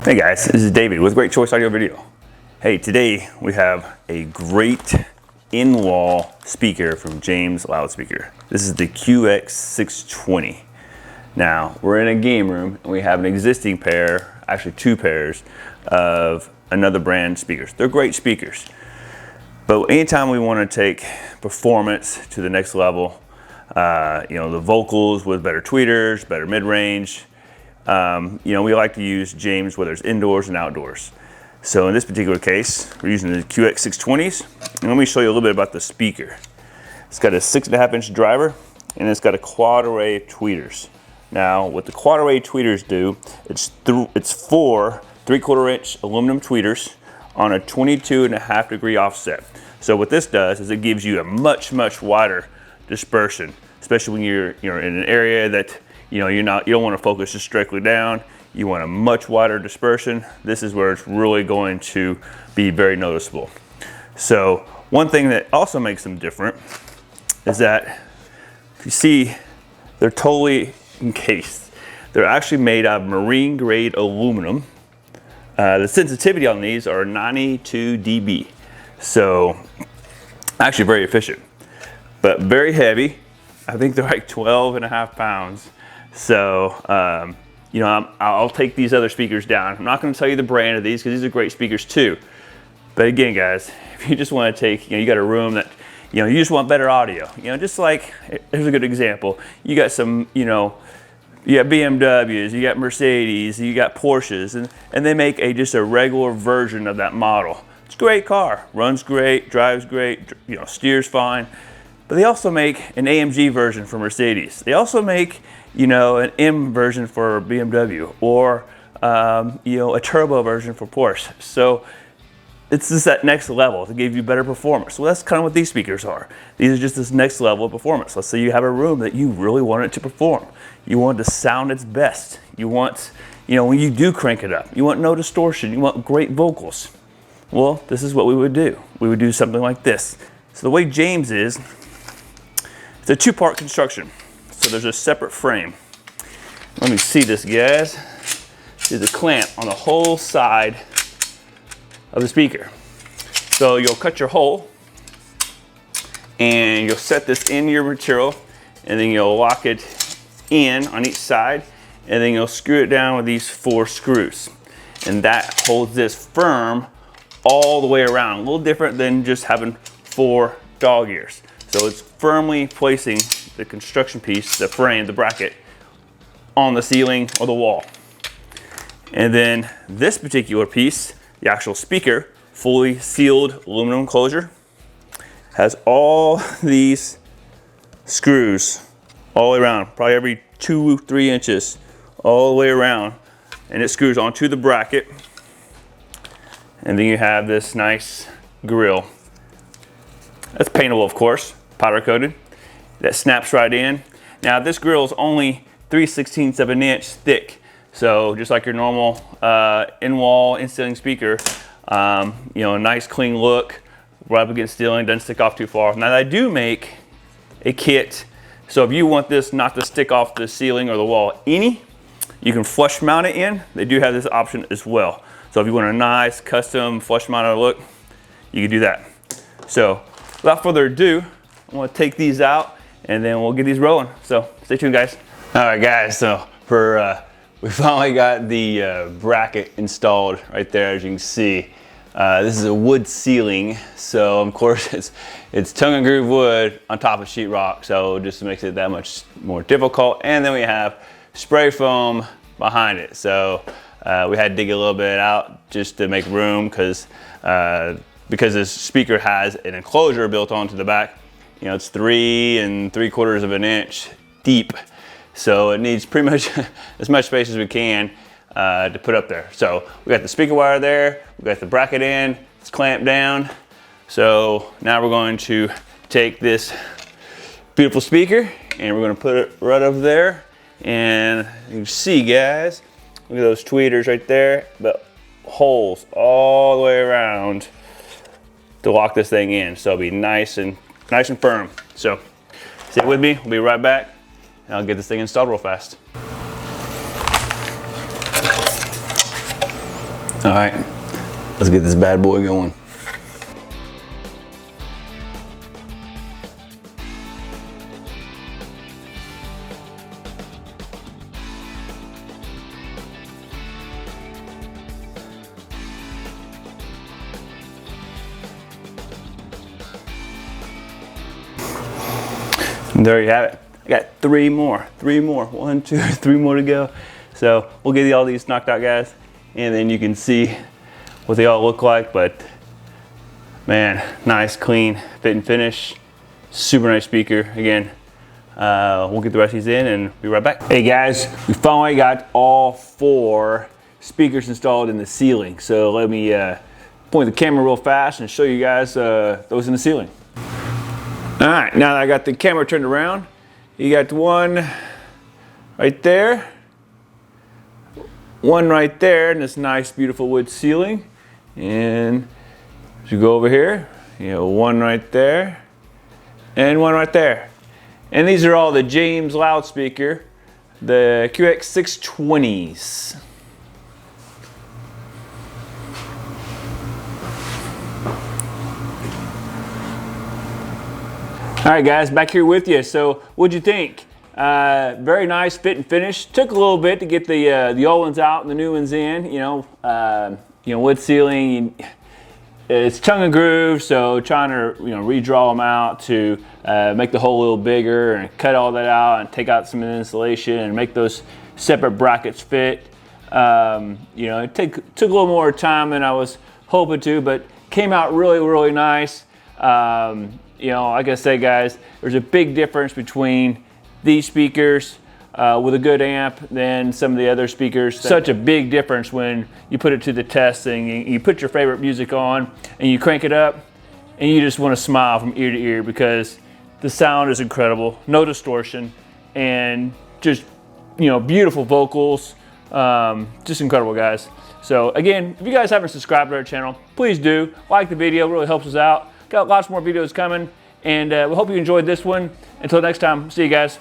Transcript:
Hey guys, this is David with Great Choice Audio Video. Hey, today we have a great in-wall speaker from James Loudspeaker. This is the QX620. Now, we're in a game room and we have an existing pair, actually two pairs, of another brand speakers. They're great speakers. But anytime we want to take performance to the next level, the vocals with better tweeters, better mid-range, we like to use James whether it's indoors and outdoors. So in this particular case, we're using the QX620s. And let me show you a little bit about the speaker. It's got a 6.5-inch driver and it's got a quad array of tweeters. Now, what the quad array tweeters do, it's four 3/4-inch aluminum tweeters on a 22.5-degree offset. So what this does is it gives you a much wider dispersion, especially when you're in an area that you don't want to focus just directly down. You want a much wider dispersion. This is where it's really going to be very noticeable. So one thing that also makes them different is that if you see, they're totally encased. They're actually made out of marine grade aluminum. The sensitivity on these are 92 dB. So actually very efficient, but very heavy. I think they're like 12.5 pounds. So, I'll take these other speakers down. I'm not going to tell you the brand of these because these are great speakers too. But again, guys, if you just want to take, you got a room that, you just want better audio. Just like, here's a good example. You got some, you got BMWs, you got Mercedes, you got Porsches, and they make just a regular version of that model. It's a great car, runs great, drives great, steers fine. But they also make an AMG version for Mercedes. They also make, an M version for BMW, or a turbo version for Porsche. So it's just that next level to give you better performance. Well, that's kind of what these speakers are. These are just this next level of performance. Let's say you have a room that you really want it to perform. You want it to sound its best. You want, when you do crank it up, you want no distortion. You want great vocals. Well, this is what we would do. We would do something like this. So the way James is, it's a two-part construction. So there's a separate frame. Let me see this, guys. There's a clamp on the whole side of the speaker. So you'll cut your hole and you'll set this in your material, and then you'll lock it in on each side, and then you'll screw it down with these 4 screws. And that holds this firm all the way around. A little different than just having 4 dog ears. So it's firmly placing the construction piece, the frame, the bracket, on the ceiling or the wall. And then this particular piece, the actual speaker, fully sealed aluminum enclosure, has all these screws all the way around, probably every 2-3 inches, all the way around. And it screws onto the bracket. And then you have this nice grill. That's paintable, of course, powder coated. That snaps right in. Now this grill is only 3/16 of an inch thick. So just like your normal in-wall, in-ceiling speaker, a nice clean look, right up against ceiling, doesn't stick off too far. Now I do make a kit. So if you want this not to stick off the ceiling or the wall you can flush mount it in. They do have this option as well. So if you want a nice custom flush mounted look, you can do that. So without further ado, I want to take these out and then we'll get these rolling. So stay tuned, guys. All right, guys, so we finally got the bracket installed right there, as you can see. This is a wood ceiling, so of course it's tongue and groove wood on top of sheetrock, so it just makes it that much more difficult. And then we have spray foam behind it. So we had to dig a little bit out just to make room because this speaker has an enclosure built onto the back. It's 3 3/4 of an inch deep. So it needs pretty much as much space as we can to put up there. So we got the speaker wire there, we got the bracket in, it's clamped down. So now we're going to take this beautiful speaker and we're going to put it right over there. And you can see, guys, look at those tweeters right there, but holes all the way around to lock this thing in. So it'll be nice and firm. So stay with me, we'll be right back and I'll get this thing installed real fast. All right, let's get this bad boy going. And there you have it. I got three more. 1, 2, 3 more to go. So we'll get all these knocked out, guys, and then you can see what they all look like. But man, nice, clean fit and finish. Super nice speaker. Again, we'll get the rest of these in and be right back. Hey guys, we finally got all 4 speakers installed in the ceiling. So let me point the camera real fast and show you guys those in the ceiling. All right, now that I got the camera turned around, you got one right there, one right there in this nice, beautiful wood ceiling. And as you go over here, you know, one right there and one right there. And these are all the James Loudspeaker, the QX620s. All right, guys, back here with you. So, what'd you think? Very nice fit and finish. Took a little bit to get the old ones out and the new ones in. You know, wood ceiling. It's tongue and groove, so trying to redraw them out to make the hole a little bigger and cut all that out and take out some of the insulation and make those separate brackets fit. It took a little more time than I was hoping to, but came out really, really nice. Like I said, guys, there's a big difference between these speakers with a good amp than some of the other speakers. Such a big difference when you put it to the test and you put your favorite music on and you crank it up and you just want to smile from ear to ear because the sound is incredible, no distortion, and just beautiful vocals. Just incredible, guys. So again, if you guys haven't subscribed to our channel, please do. Like the video, it really helps us out. Got lots more videos coming, and we hope you enjoyed this one. Until next time, see you guys.